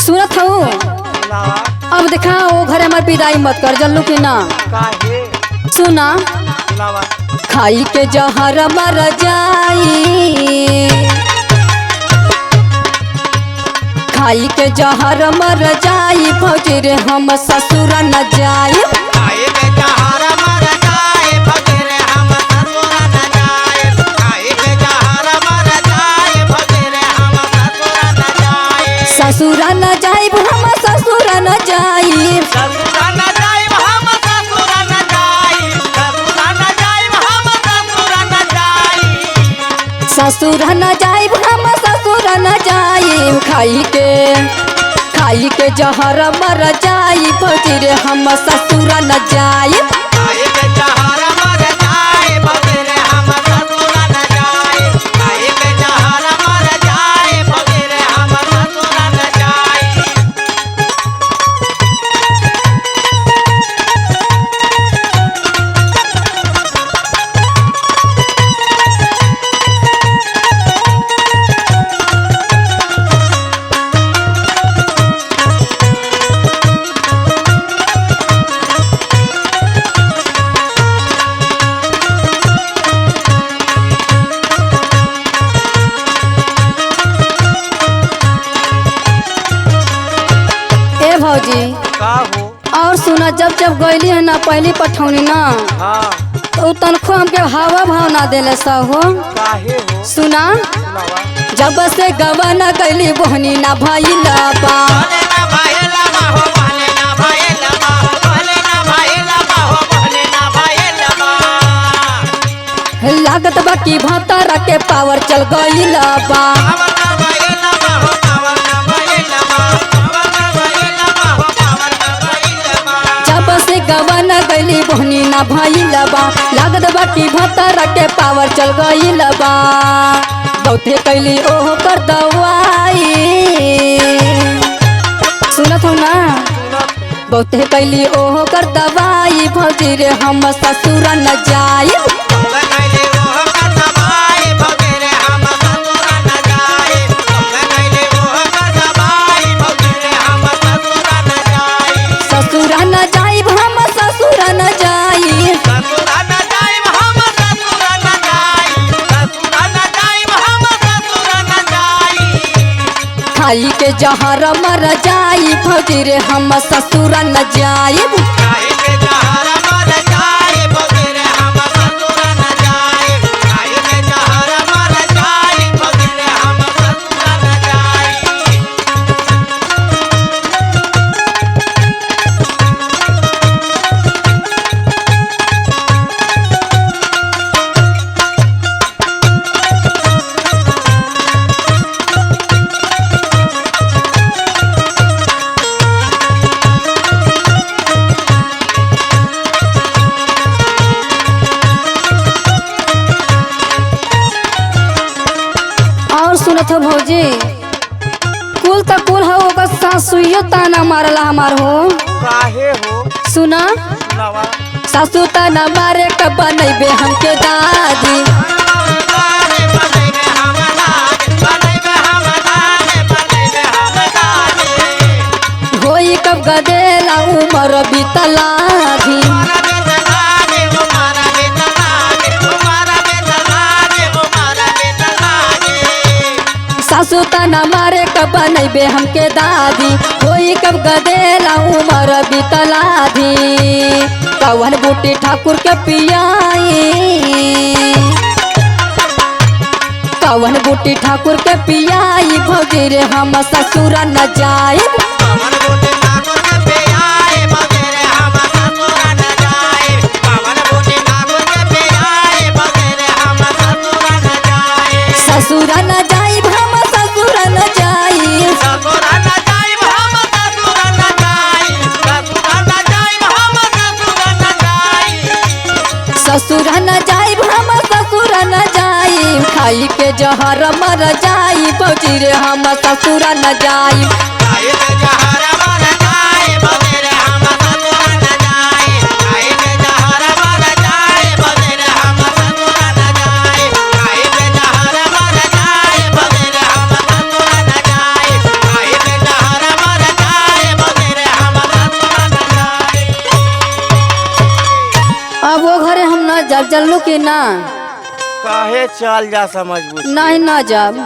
सुनत हूँ। अब देखा वो घर हमार विदाई मत कर जल्लू की ना। सुना खाई के जहर मर जाई, खाई के जहर मर जाई भौजी रे हम ससुर न जाई। ससुर न जाई हम ससुर न जाई, ससुर न जाई हम ससुर न जाई। खाई के जहर मर जाई भौजी रे हम ससुर न जाई। भौजी का हो? और सुना जब जब गईली है ना पहली पठौनी ना तो तनखो हमके हवा भाव ना देले सा हो। काहे हो? सुना जब से गवा न गईली बहनी ना भइला बा, लागत बा कि भतरा के पावर चल गईला बा। गवन गईली बहनी ना भइल बा, लागत बा कि भतरा के पावर चल गईल बा। बहुते कैली ओहो कर दवाई, सुनत हो ना? बहुते कैली ओहो कर दवाई भौजी रे हम ससुर न जाई। ससुर न जाई हम ससुर न जाई, खाई के जहर मर जाई भौजी रे हम ससुर न जाई। सुनत हो भौजी कुल त कुल हो ओकर सासुयो ताना मारला हमार हो। काहे हो? सुना सासु ताना मारे कब बनैबे हमके दादी, होई कब गदेला उमर बीतला भी। सासु ताना मारे कब बनैबे हमके दादी, होई कब गदेला उमर बीतला धी। कवन बूटी ठाकुर के पियाई, कवन बूटी ठाकुर के पियाई भौजी रे हम ससुर न जाई। ससुर न जाई हम ससुर न जाई, ससुर न जाई हम ससुर न जाई। खाई के जहर मर जाई भौजी रे हम ससुर न जाई। चल चलू कि ना? काहे चल जा समझ बुझ के। नहीं ना जब